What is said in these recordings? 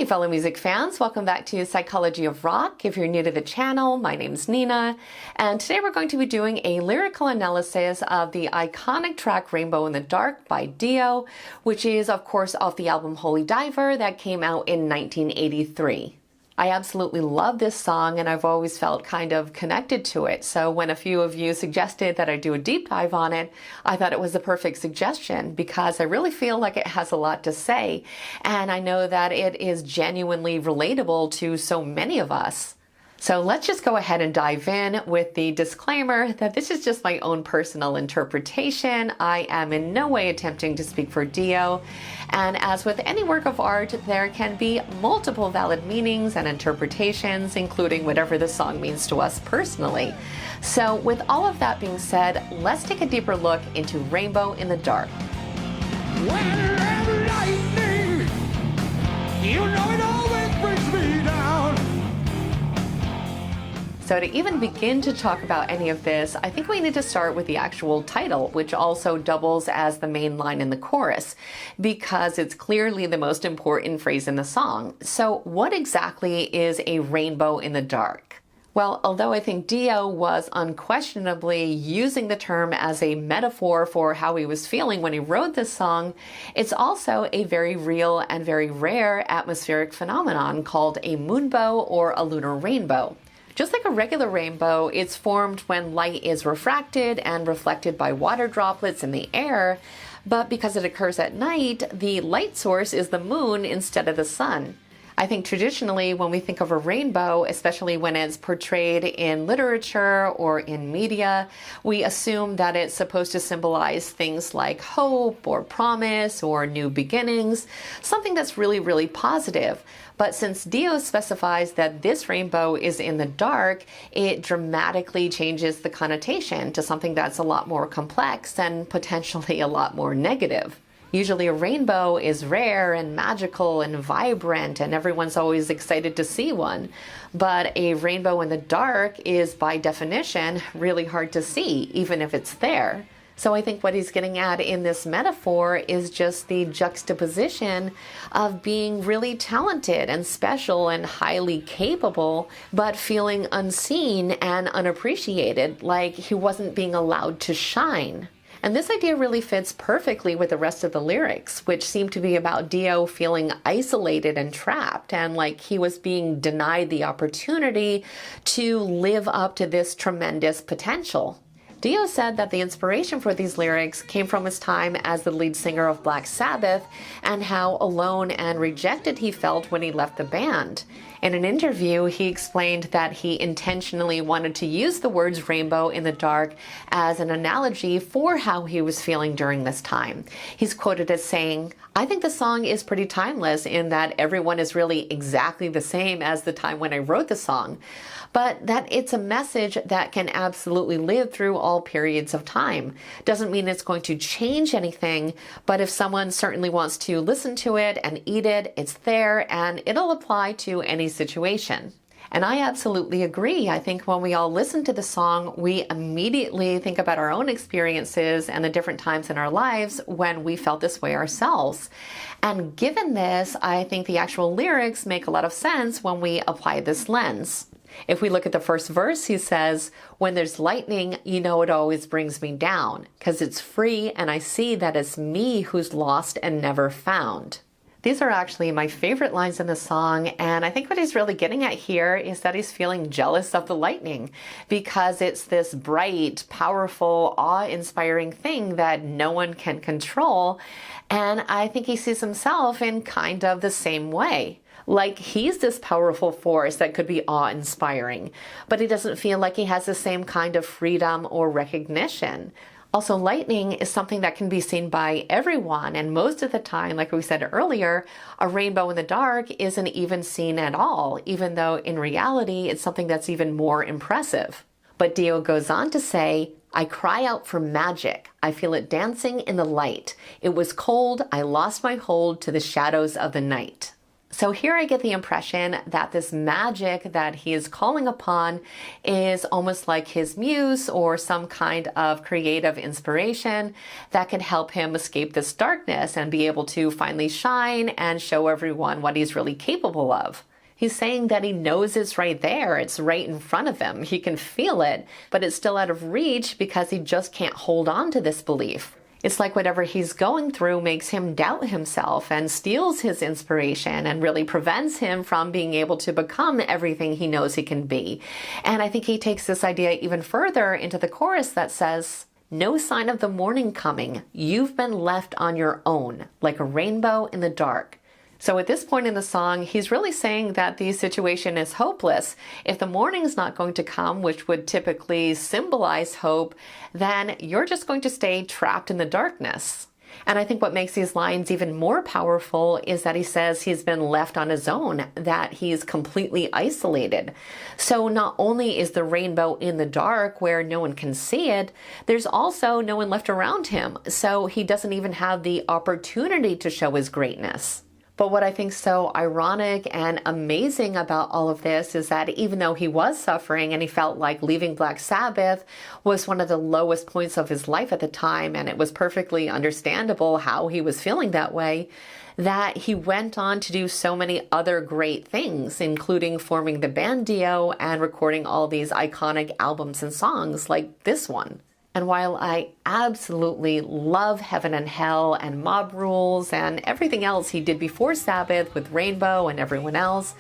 Hi fellow music fans, welcome back to Psychology of Rock. If you're new to the channel, my name's Nina, and today we're going to be doing a lyrical analysis of the iconic track Rainbow in the Dark by Dio, which is of course off the album Holy Diver that came out in 1983. I absolutely love this song and I've always felt kind of connected to it. So when a few of you suggested that I do a deep dive on it, I thought it was the perfect suggestion because I really feel like it has a lot to say. And I know that it is genuinely relatable to so many of us. So let's just go ahead and dive in with the disclaimer that this is just my own personal interpretation. I am in no way attempting to speak for Dio. And as with any work of art, there can be multiple valid meanings and interpretations, including whatever the song means to us personally. So with all of that being said, let's take a deeper look into Rainbow in the Dark. When lightning, you know it always brings me down. So to even begin to talk about any of this, I think we need to start with the actual title, which also doubles as the main line in the chorus, because it's clearly the most important phrase in the song. So what exactly is a rainbow in the dark? Well, although I think Dio was unquestionably using the term as a metaphor for how he was feeling when he wrote this song, it's also a very real and very rare atmospheric phenomenon called a moonbow or a lunar rainbow. Just like a regular rainbow, it's formed when light is refracted and reflected by water droplets in the air, but because it occurs at night, the light source is the moon instead of the sun. I think traditionally when we think of a rainbow, especially when it's portrayed in literature or in media, we assume that it's supposed to symbolize things like hope or promise or new beginnings, something that's really, really positive. But since Dio specifies that this rainbow is in the dark, it dramatically changes the connotation to something that's a lot more complex and potentially a lot more negative. Usually a rainbow is rare and magical and vibrant and everyone's always excited to see one. But a rainbow in the dark is by definition really hard to see, even if it's there. So I think what he's getting at in this metaphor is just the juxtaposition of being really talented and special and highly capable, but feeling unseen and unappreciated, like he wasn't being allowed to shine. And this idea really fits perfectly with the rest of the lyrics, which seem to be about Dio feeling isolated and trapped and like he was being denied the opportunity to live up to this tremendous potential. Dio said that the inspiration for these lyrics came from his time as the lead singer of Black Sabbath and how alone and rejected he felt when he left the band. In an interview, he explained that he intentionally wanted to use the words rainbow in the dark as an analogy for how he was feeling during this time. He's quoted as saying, "I think the song is pretty timeless in that everyone is really exactly the same as the time when I wrote the song, but that it's a message that can absolutely live through all periods of time. Doesn't mean it's going to change anything, but if someone certainly wants to listen to it and eat it, it's there and it'll apply to any situation." And I absolutely agree. I think when we all listen to the song, we immediately think about our own experiences and the different times in our lives when we felt this way ourselves. And given this, I think the actual lyrics make a lot of sense when we apply this lens. If we look at the first verse, he says, "When there's lightning, you know it always brings me down, 'cause it's free and I see that it's me who's lost and never found." These are actually my favorite lines in the song, and I think what he's really getting at here is that he's feeling jealous of the lightning because it's this bright, powerful, awe-inspiring thing that no one can control, and I think he sees himself in kind of the same way. Like he's this powerful force that could be awe-inspiring, but he doesn't feel like he has the same kind of freedom or recognition. Also, lightning is something that can be seen by everyone, and most of the time, like we said earlier, a rainbow in the dark isn't even seen at all, even though in reality it's something that's even more impressive. But Dio goes on to say, "I cry out for magic. I feel it dancing in the light. It was cold. I lost my hold to the shadows of the night." So here I get the impression that this magic that he is calling upon is almost like his muse or some kind of creative inspiration that can help him escape this darkness and be able to finally shine and show everyone what he's really capable of. He's saying that he knows it's right there. It's right in front of him. He can feel it, but it's still out of reach because he just can't hold on to this belief. It's like whatever he's going through makes him doubt himself and steals his inspiration and really prevents him from being able to become everything he knows he can be. And I think he takes this idea even further into the chorus that says, "No sign of the morning coming. You've been left on your own, like a rainbow in the dark." So at this point in the song, he's really saying that the situation is hopeless. If the morning's not going to come, which would typically symbolize hope, then you're just going to stay trapped in the darkness. And I think what makes these lines even more powerful is that he says he's been left on his own, that he's completely isolated. So not only is the rainbow in the dark where no one can see it, there's also no one left around him. So he doesn't even have the opportunity to show his greatness. But what I think so ironic and amazing about all of this is that even though he was suffering and he felt like leaving Black Sabbath was one of the lowest points of his life at the time, and it was perfectly understandable how he was feeling that way, that he went on to do so many other great things, including forming the band Dio and recording all these iconic albums and songs like this one. And while I absolutely love Heaven and Hell and Mob Rules and everything else he did before Sabbath with Rainbow and everyone else,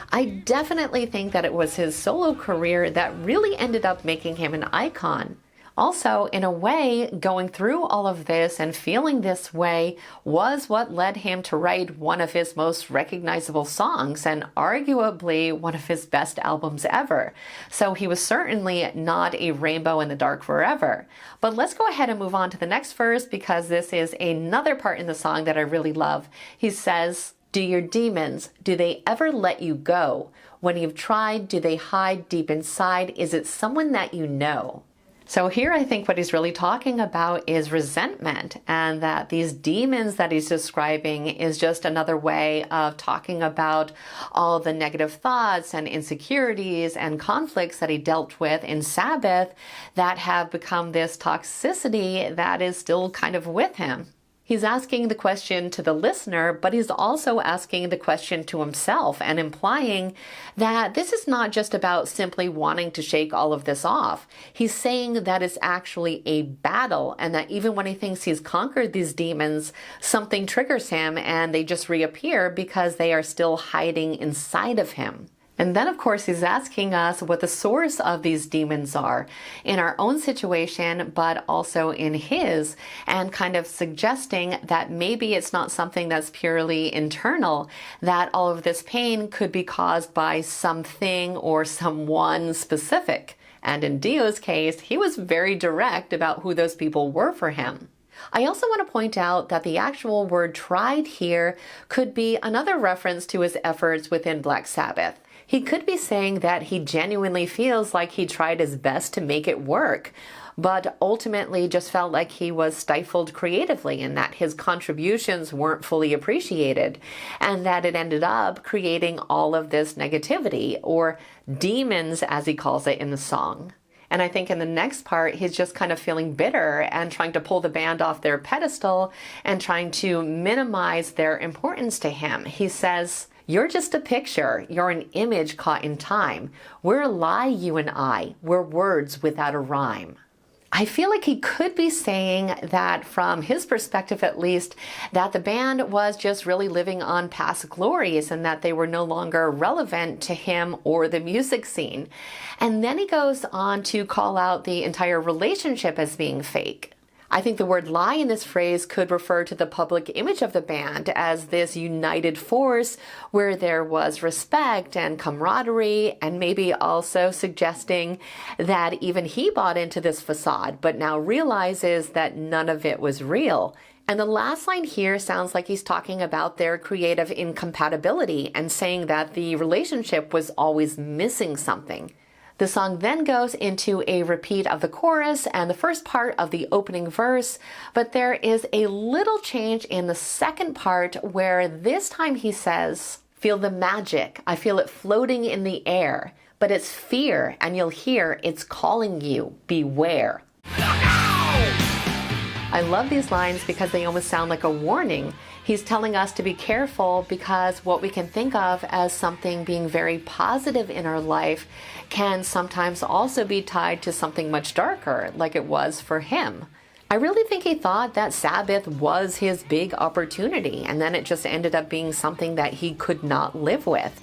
I definitely think that it was his solo career that really ended up making him an icon. Also, in a way, going through all of this and feeling this way was what led him to write one of his most recognizable songs and arguably one of his best albums ever. So he was certainly not a rainbow in the dark forever. But let's go ahead and move on to the next verse because this is another part in the song that I really love. He says, "Do your demons, do they ever let you go? When you've tried, do they hide deep inside? Is it someone that you know?" So here I think what he's really talking about is resentment, and that these demons that he's describing is just another way of talking about all the negative thoughts and insecurities and conflicts that he dealt with in Sabbath that have become this toxicity that is still kind of with him. He's asking the question to the listener, but he's also asking the question to himself and implying that this is not just about simply wanting to shake all of this off. He's saying that it's actually a battle and that even when he thinks he's conquered these demons, something triggers him and they just reappear because they are still hiding inside of him. And then, of course, he's asking us what the source of these demons are in our own situation, but also in his, and kind of suggesting that maybe it's not something that's purely internal, that all of this pain could be caused by something or someone specific. And in Dio's case, he was very direct about who those people were for him. I also want to point out that the actual word tried here could be another reference to his efforts within Black Sabbath. He could be saying that he genuinely feels like he tried his best to make it work, but ultimately just felt like he was stifled creatively and that his contributions weren't fully appreciated, and that it ended up creating all of this negativity, or demons as he calls it in the song. And I think in the next part, he's just kind of feeling bitter and trying to pull the band off their pedestal and trying to minimize their importance to him. He says, "You're just a picture. You're an image caught in time. We're a lie, you and I. We're words without a rhyme." I feel like he could be saying that, from his perspective at least, that the band was just really living on past glories and that they were no longer relevant to him or the music scene. And then he goes on to call out the entire relationship as being fake. I think the word lie in this phrase could refer to the public image of the band as this united force where there was respect and camaraderie, and maybe also suggesting that even he bought into this facade, but now realizes that none of it was real. And the last line here sounds like he's talking about their creative incompatibility and saying that the relationship was always missing something. The song then goes into a repeat of the chorus and the first part of the opening verse, but there is a little change in the second part where this time he says, Feel the magic. I feel it floating in the air. But it's fear, and you'll hear it's calling you. Beware. I love these lines because they almost sound like a warning. He's telling us to be careful because what we can think of as something being very positive in our life can sometimes also be tied to something much darker, like it was for him. I really think he thought that Sabbath was his big opportunity, and then it just ended up being something that he could not live with.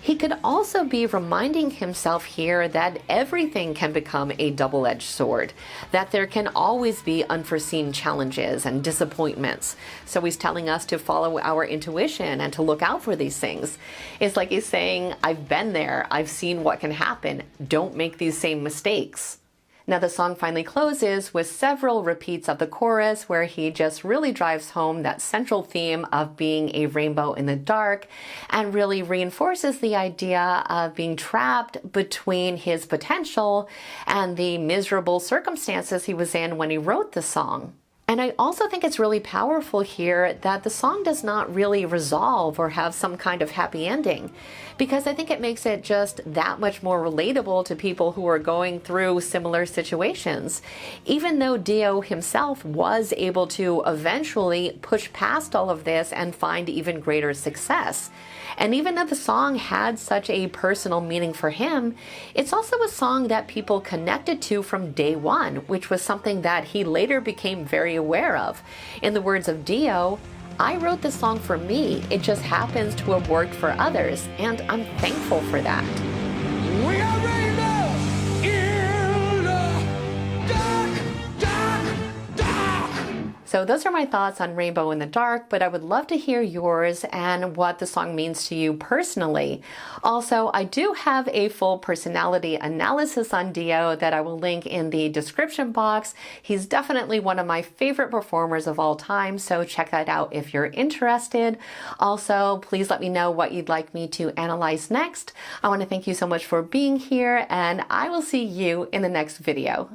He could also be reminding himself here that everything can become a double-edged sword, that there can always be unforeseen challenges and disappointments. So he's telling us to follow our intuition and to look out for these things. It's like he's saying, I've been there, I've seen what can happen, don't make these same mistakes. Now the song finally closes with several repeats of the chorus where he just really drives home that central theme of being a rainbow in the dark and really reinforces the idea of being trapped between his potential and the miserable circumstances he was in when he wrote the song. And I also think it's really powerful here that the song does not really resolve or have some kind of happy ending, because I think it makes it just that much more relatable to people who are going through similar situations. Even though Dio himself was able to eventually push past all of this and find even greater success. And even though the song had such a personal meaning for him, it's also a song that people connected to from day one, which was something that he later became very aware of. In the words of Dio, I wrote this song for me. It just happens to have worked for others, and I'm thankful for that. We are rainbow in the dark, dark, dark. So those are my thoughts on Rainbow in the Dark, but I would love to hear yours and what the song means to you personally. Also, I do have a full personality analysis on Dio that I will link in the description box. He's definitely one of my favorite performers of all time, so check that out if you're interested. Also, please let me know what you'd like me to analyze next. I want to thank you so much for being here, and I will see you in the next video.